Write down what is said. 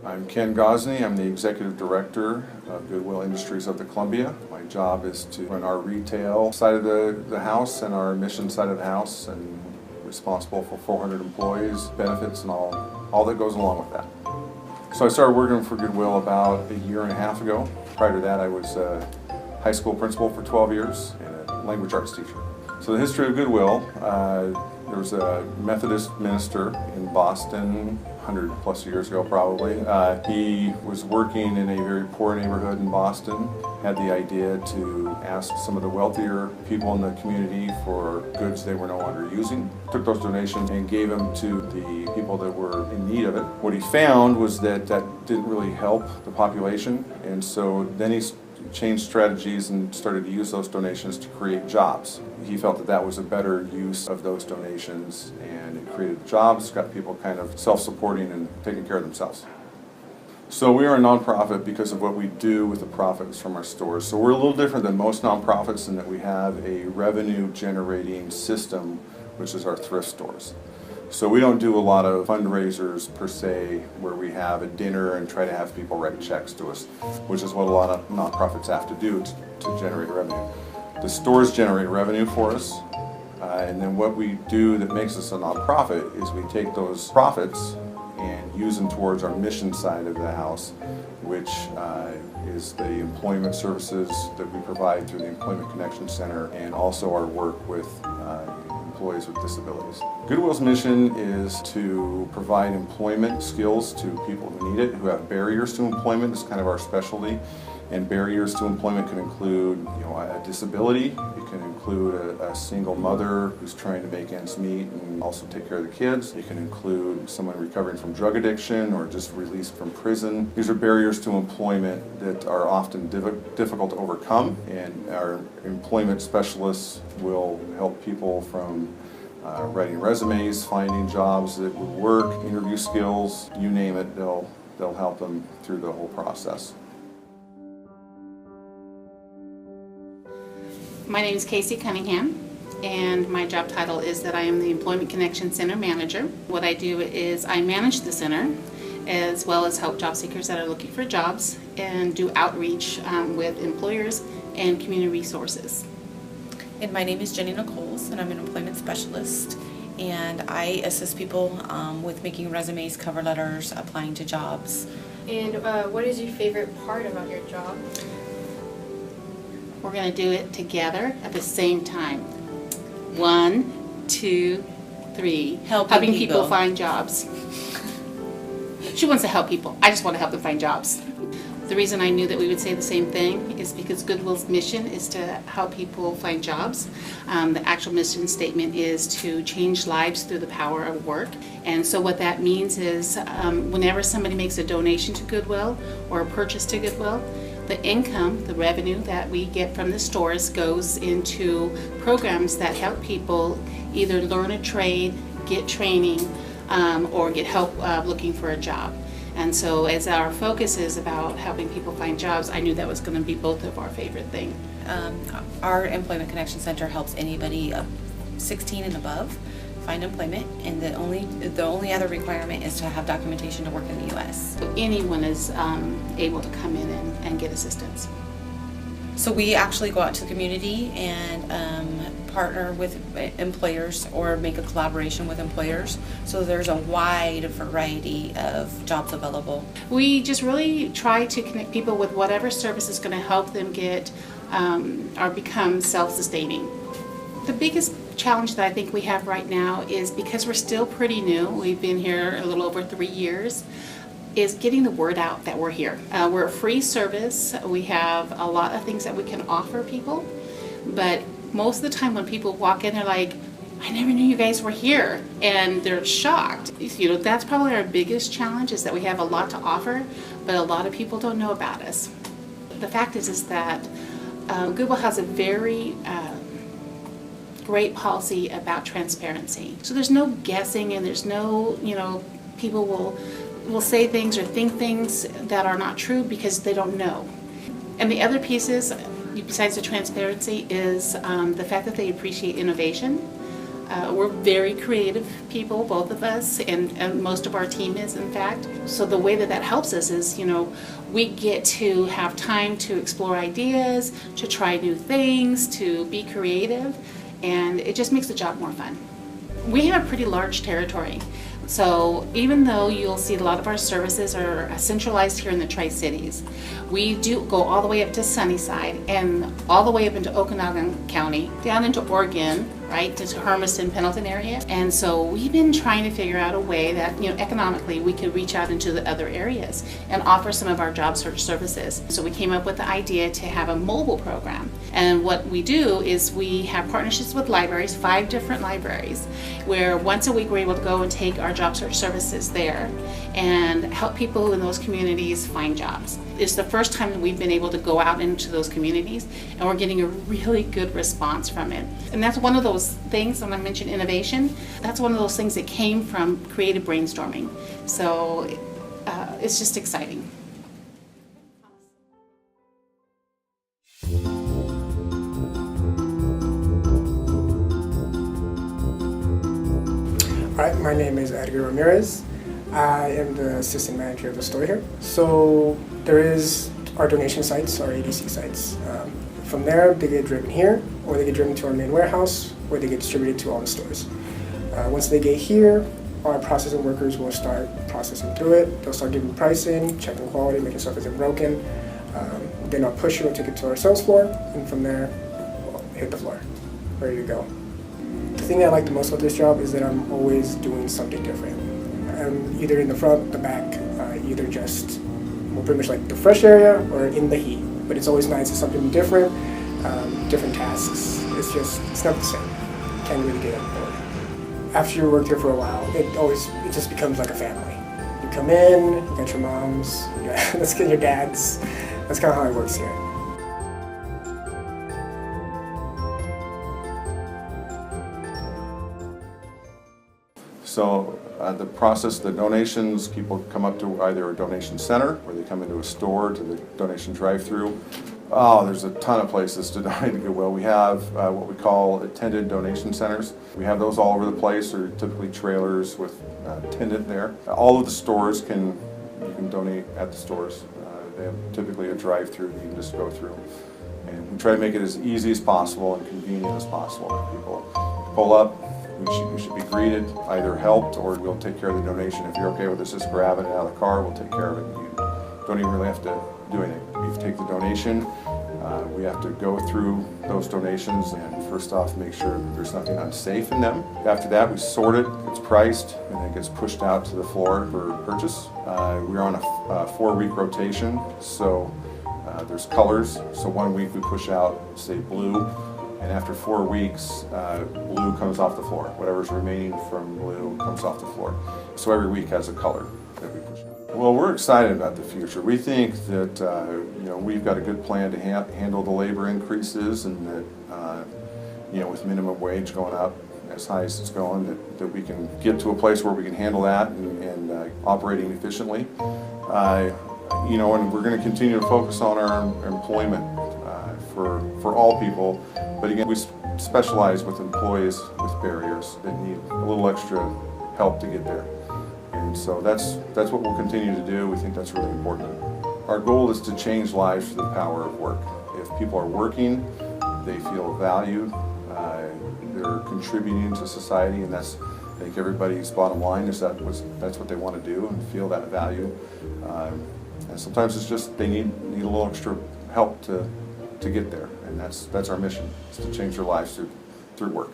I'm Ken Gosney. I'm the Executive Director of Goodwill Industries of the Columbia. My job is to run our retail side of the house and our mission side of the house, and responsible for 400 employees, benefits, and all that goes along with that. So I started working for Goodwill about a year and a half ago. Prior to that, I was a high school principal for 12 years and a language arts teacher. So the history of Goodwill, there was a Methodist minister in Boston 100 plus years ago probably. He was working in a very poor neighborhood in Boston, had the idea to ask some of the wealthier people in the community for goods they were no longer using. Took those donations and gave them to the people that were in need of it. What he found was that didn't really help the population, and so then he changed strategies and started to use those donations to create jobs. He felt that was a better use of those donations, and it created jobs, got people kind of self-supporting and taking care of themselves. So we are a nonprofit because of what we do with the profits from our stores. So we're a little different than most nonprofits in that we have a revenue generating system, which is our thrift stores. So we don't do a lot of fundraisers per se, where we have a dinner and try to have people write checks to us, which is what a lot of nonprofits have to do to generate revenue. The stores generate revenue for us, and then what we do that makes us a nonprofit is we take those profits and use them towards our mission side of the house, which is the employment services that we provide through the Employment Connection Center, and also our work with employees with disabilities. Goodwill's mission is to provide employment skills to people who need it, who have barriers to employment. It's kind of our specialty. And barriers to employment can include, a disability. It can include a single mother who's trying to make ends meet and also take care of the kids. It can include someone recovering from drug addiction or just released from prison. These are barriers to employment that are often difficult to overcome, and our employment specialists will help people from writing resumes, finding jobs that would work, interview skills, you name it, they'll help them through the whole process. My name is Casey Cunningham, and my job title is that I am the Employment Connection Center Manager. What I do is I manage the center, as well as help job seekers that are looking for jobs, and do outreach with employers and community resources. And my name is Jenny Nichols, and I'm an employment specialist, and I assist people with making resumes, cover letters, applying to jobs. And what is your favorite part about your job? We're going to do it together at the same time. 1, 2, 3. Helping people find jobs. She wants to help people. I just want to help them find jobs. The reason I knew that we would say the same thing is because Goodwill's mission is to help people find jobs. The actual mission statement is to change lives through the power of work. And so what that means is whenever somebody makes a donation to Goodwill or a purchase to Goodwill, the income, the revenue that we get from the stores goes into programs that help people either learn a trade, get training, or get help looking for a job. And so as our focus is about helping people find jobs, I knew that was going to be both of our favorite things. Our Employment Connection Center helps anybody 16 and above find employment, and the only other requirement is to have documentation to work in the U.S. So anyone is able to come in and get assistance. So we actually go out to the community and partner with employers or make a collaboration with employers. So there's a wide variety of jobs available. We just really try to connect people with whatever service is going to help them get or become self-sustaining. The biggest challenge that I think we have right now is because we're still pretty new, we've been here a little over 3 years, is getting the word out that we're here. We're a free service. We have a lot of things that we can offer people, but most of the time when people walk in, they're like, I never knew you guys were here, and they're shocked. That's probably our biggest challenge, is that we have a lot to offer, but a lot of people don't know about us. The fact is that Goodwill has a very great policy about transparency. So there's no guessing, and there's no, people will say things or think things that are not true because they don't know. And the other piece is, besides the transparency, is the fact that they appreciate innovation. We're very creative people, both of us, and most of our team is, in fact. So the way that helps us is, we get to have time to explore ideas, to try new things, to be creative, and it just makes the job more fun. We have a pretty large territory. So even though you'll see a lot of our services are centralized here in the Tri-Cities, we do go all the way up to Sunnyside and all the way up into Okanagan County, down into Oregon, right, into Hermiston, Pendleton area. And so we've been trying to figure out a way that, economically we could reach out into the other areas and offer some of our job search services. So we came up with the idea to have a mobile program. And what we do is we have partnerships with libraries, 5 different libraries, where once a week we're able to go and take our job search services there and help people in those communities find jobs. It's the first time that we've been able to go out into those communities, and we're getting a really good response from it. And that's one of those things, when I mentioned innovation, that's one of those things that came from creative brainstorming. So it's just exciting. All right, my name is Edgar Ramirez. I am the assistant manager of the store here. So there is our donation sites, our ADC sites. From there, they get driven here, or they get driven to our main warehouse, where they get distributed to all the stores. Once they get here, our processing workers will start processing through it. They'll start giving pricing, checking quality, making stuff isn't broken. Then I'll push it or take it to our sales floor, and from there, we'll hit the floor, ready to go. The thing I like the most about this job is that I'm always doing something different. I'm either in the front, the back, either just pretty much like the fresh area or in the heat. But it's always nice. It's something different, different tasks. It's not the same. Can't really get on board. After you work here for a while, it just becomes like a family. You come in, you got your moms, let's get your dads. That's kind of how it works here. So the process, the donations, people come up to either a donation center or they come into a store to the donation drive-through. Oh, there's a ton of places to donate to Goodwill. We have what we call attended donation centers. We have those all over the place. They're typically trailers with attendant there. All of the stores you can donate at the stores. They have typically a drive-through that you can just go through. And we try to make it as easy as possible and convenient as possible. People pull up. We should be greeted, either helped, or we'll take care of the donation. If you're okay with us just grabbing it out of the car, we'll take care of it. You don't even really have to do anything. You take the donation, we have to go through those donations and first off make sure that there's nothing unsafe in them. After that, we sort it, it's priced, and then it gets pushed out to the floor for purchase. We're on a 4-week rotation, so there's colors. So 1 week we push out, say, blue. And after 4 weeks, blue comes off the floor. Whatever's remaining from blue comes off the floor. So every week has a color that we push out. Well, we're excited about the future. We think that we've got a good plan to handle the labor increases, and that with minimum wage going up as high as it's going, that we can get to a place where we can handle that and operating efficiently. And we're going to continue to focus on our employment for all people. But again, we specialize with employees with barriers that need a little extra help to get there. And so that's what we'll continue to do. We think that's really important. Our goal is to change lives through the power of work. If people are working, they feel valued, they're contributing to society, and that's, I think, everybody's bottom line is that's what they want to do and feel that value. And sometimes it's just they need a little extra help to get there, and that's our mission, is to change their lives through work.